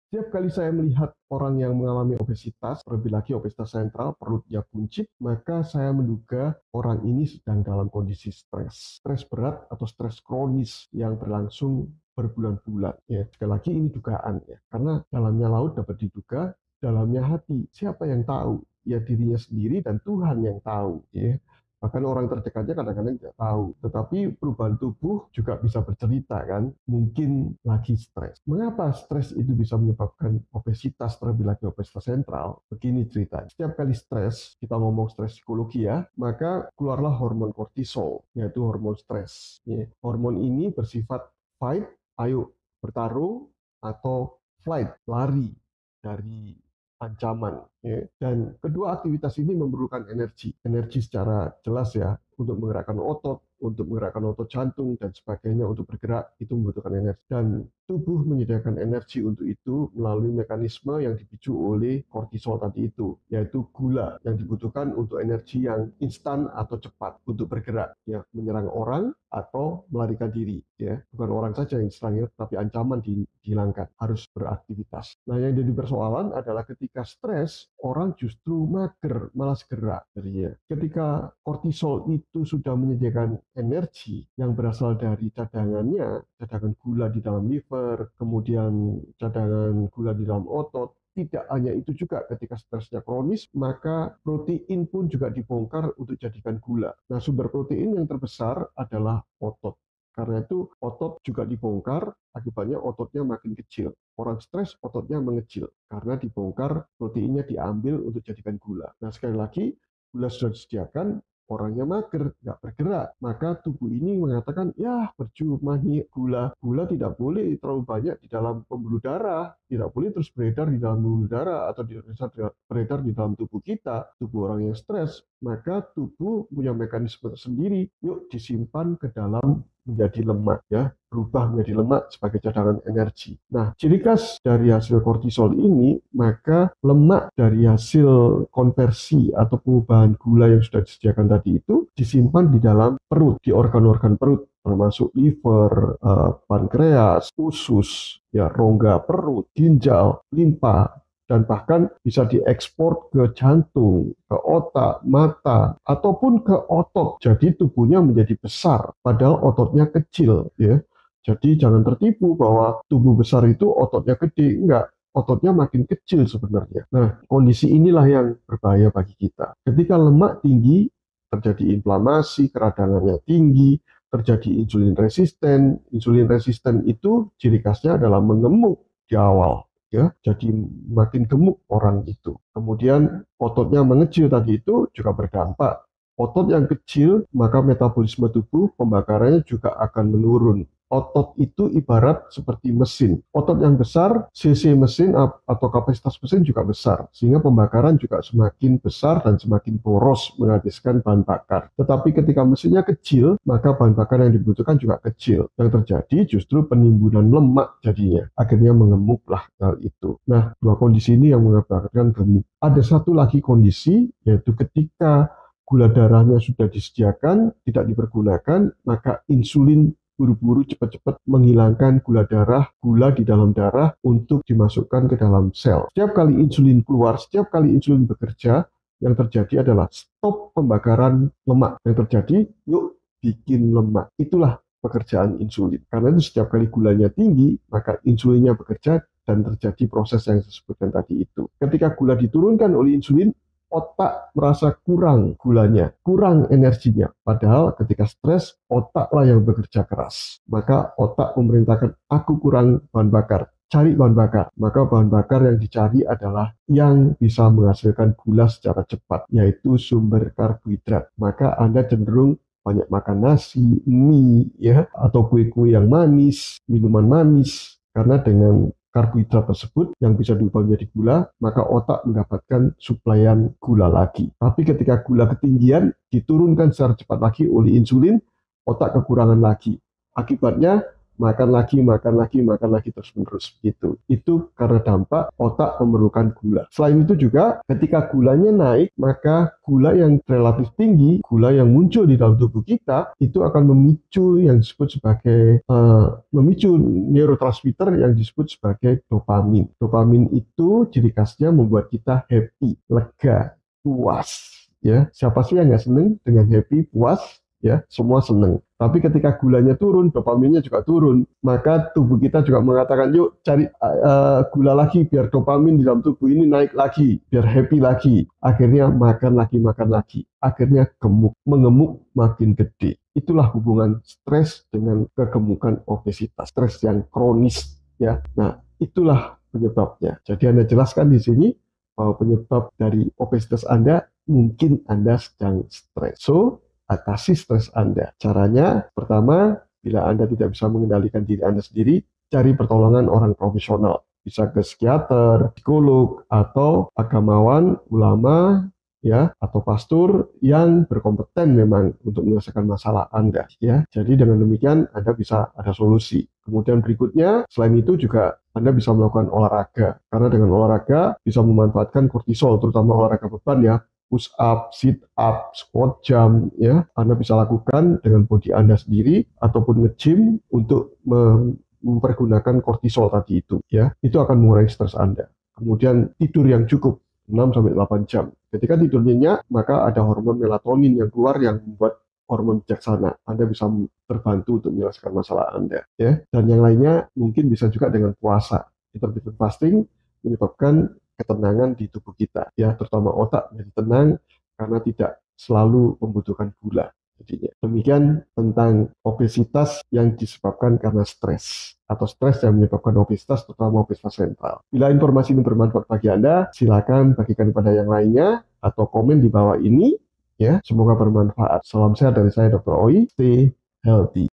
Setiap kali saya melihat orang yang mengalami obesitas, terlebih lagi obesitas sentral, perutnya buncit, maka saya menduga orang ini sedang dalam kondisi stres. Stres berat atau stres kronis yang berlangsung berbulan-bulan. Ya, sekali lagi ini dugaan ya. Karena dalamnya laut dapat diduga, dalamnya hati. Siapa yang tahu? Ya dirinya sendiri dan Tuhan yang tahu. Ya. Bahkan orang terdekatnya kadang-kadang tidak tahu. Tetapi perubahan tubuh juga bisa bercerita kan. Mungkin lagi stres. Mengapa stres itu bisa menyebabkan obesitas, terlebih lagi obesitas sentral? Begini ceritanya. Setiap kali stres, kita ngomong stres psikologi ya, maka keluarlah hormon kortisol, yaitu hormon stres. Ya, hormon ini bersifat fight, ayo bertarung, atau flight, lari dari ancaman. Ya. Dan kedua aktivitas ini memerlukan energi. Energi secara jelas ya, untuk menggerakkan otot jantung dan sebagainya untuk bergerak itu membutuhkan energi. Dan tubuh menyediakan energi untuk itu melalui mekanisme yang dipicu oleh kortisol tadi itu, yaitu gula yang dibutuhkan untuk energi yang instan atau cepat untuk bergerak, ya, menyerang orang atau melarikan diri, ya. Bukan orang saja yang diserang, ya, tapi ancaman dihilangkan, harus beraktivitas. Nah, yang jadi persoalan adalah ketika stres, orang justru mager, malas gerak. Jadi, ya, ketika kortisol itu sudah menyediakan energi yang berasal dari cadangannya, cadangan gula di dalam liver, kemudian cadangan gula di dalam otot. Tidak hanya itu juga, ketika stresnya kronis, maka protein pun juga dibongkar untuk jadikan gula. Nah, sumber protein yang terbesar adalah otot. Karena itu otot juga dibongkar, akibatnya ototnya makin kecil. Orang stres ototnya mengecil, karena dibongkar proteinnya diambil untuk jadikan gula. Nah, sekali lagi, gula sudah disediakan, orangnya mager, nggak bergerak, maka tubuh ini mengatakan, ya percuma nih gula. Gula tidak boleh terlalu banyak di dalam pembuluh darah, tidak boleh terus beredar di dalam pembuluh darah atau beredar di dalam tubuh kita. Tubuh orang yang stres, maka tubuh punya mekanisme tersendiri, yuk disimpan ke dalam menjadi lemak, ya, berubah menjadi lemak sebagai cadangan energi. Nah, ciri khas dari hasil kortisol ini, maka lemak dari hasil konversi atau pengubahan gula yang sudah disediakan tadi itu disimpan di dalam perut, di organ-organ perut, termasuk liver, pankreas, usus, ya, rongga perut, ginjal, limpa, dan bahkan bisa diekspor ke jantung, ke otak, mata, ataupun ke otot. Jadi tubuhnya menjadi besar, padahal ototnya kecil, ya. Jadi jangan tertipu bahwa tubuh besar itu ototnya gede, enggak. Ototnya makin kecil sebenarnya. Nah, kondisi inilah yang berbahaya bagi kita. Ketika lemak tinggi, terjadi inflamasi, keradangannya tinggi, terjadi insulin resisten. Insulin resisten itu ciri khasnya adalah mengemuk di awal, ya, jadi makin gemuk orang itu. Kemudian ototnya mengecil tadi itu juga berdampak. Otot yang kecil, maka metabolisme tubuh pembakarannya juga akan menurun. Otot itu ibarat seperti mesin. Otot yang besar, cc mesin atau kapasitas mesin juga besar, sehingga pembakaran juga semakin besar dan semakin boros menghabiskan bahan bakar. Tetapi ketika mesinnya kecil, maka bahan bakar yang dibutuhkan juga kecil. Yang terjadi justru penimbunan lemak jadinya. Akhirnya mengemuklah hal itu. Nah, dua kondisi ini yang mengakibatkan gemuk. Ada satu lagi kondisi, yaitu ketika gula darahnya sudah disediakan, tidak dipergunakan, maka insulin buru-buru cepat-cepat menghilangkan gula di dalam darah untuk dimasukkan ke dalam sel. Setiap kali insulin keluar, setiap kali insulin bekerja, yang terjadi adalah stop pembakaran lemak. Yang terjadi, yuk bikin lemak. Itulah pekerjaan insulin. Karena itu setiap kali gulanya tinggi, maka insulinnya bekerja dan terjadi proses yang saya sebutkan tadi itu. Ketika gula diturunkan oleh insulin, otak merasa kurang gulanya, kurang energinya. Padahal ketika stres, otaklah yang bekerja keras. Maka otak memerintahkan, aku kurang bahan bakar, cari bahan bakar. Maka bahan bakar yang dicari adalah yang bisa menghasilkan gula secara cepat, yaitu sumber karbohidrat. Maka Anda cenderung banyak makan nasi, mie, ya, atau kue-kue yang manis, minuman manis. Karena dengan karbohidrat tersebut yang bisa diubah menjadi gula, maka otak mendapatkan suplaian gula lagi. Tapi ketika gula ketinggian, diturunkan secara cepat lagi oleh insulin, otak kekurangan lagi. Akibatnya makan lagi terus-menerus gitu. Itu karena dampak otak memerlukan gula. Selain itu juga ketika gulanya naik, maka gula yang relatif tinggi, gula yang muncul di dalam tubuh kita itu akan memicu yang disebut sebagai memicu neurotransmitter yang disebut sebagai dopamin. Dopamin itu ciri khasnya membuat kita happy, lega, puas. Ya, siapa sih yang nggak seneng dengan happy, puas? Ya, semua seneng. Tapi ketika gulanya turun, dopaminnya juga turun. Maka tubuh kita juga mengatakan, yuk cari gula lagi biar dopamin di dalam tubuh ini naik lagi, biar happy lagi. Akhirnya makan lagi. Akhirnya gemuk, mengemuk makin gede. Itulah hubungan stres dengan kegemukan obesitas, stres yang kronis. Ya, nah itulah penyebabnya. Jadi Anda jelaskan di sini bahwa penyebab dari obesitas Anda mungkin Anda sedang stres. So, atasi stres Anda. Caranya, pertama, bila Anda tidak bisa mengendalikan diri Anda sendiri, cari pertolongan orang profesional. Bisa ke psikiater, psikolog, atau agamawan, ulama, ya, atau pastor yang berkompeten memang untuk menyelesaikan masalah Anda, ya. Jadi dengan demikian Anda bisa ada solusi. Kemudian berikutnya, selain itu juga Anda bisa melakukan olahraga. Karena dengan olahraga bisa memanfaatkan kortisol, terutama olahraga beban ya, push up, sit up, squat jump ya. Anda bisa lakukan dengan body Anda sendiri ataupun nge-gym untuk mempergunakan kortisol tadi itu ya. Itu akan mengurangi stres Anda. Kemudian tidur yang cukup 6-8 jam. Ketika tidur nyenyak, maka ada hormon melatonin yang keluar yang membuat hormon bijaksana. Anda bisa terbantu untuk menyelesaikan masalah Anda ya. Dan yang lainnya mungkin bisa juga dengan puasa. Intermittent fasting menyebabkan ketenangan di tubuh kita ya, terutama otak menjadi tenang karena tidak selalu membutuhkan gula. Jadinya demikian tentang obesitas yang disebabkan karena stres atau stres yang menyebabkan obesitas, terutama obesitas sentral. Bila informasi ini bermanfaat bagi Anda, silakan bagikan kepada yang lainnya atau komen di bawah ini ya. Semoga bermanfaat. Salam sehat dari saya Dr. Oi. Stay healthy.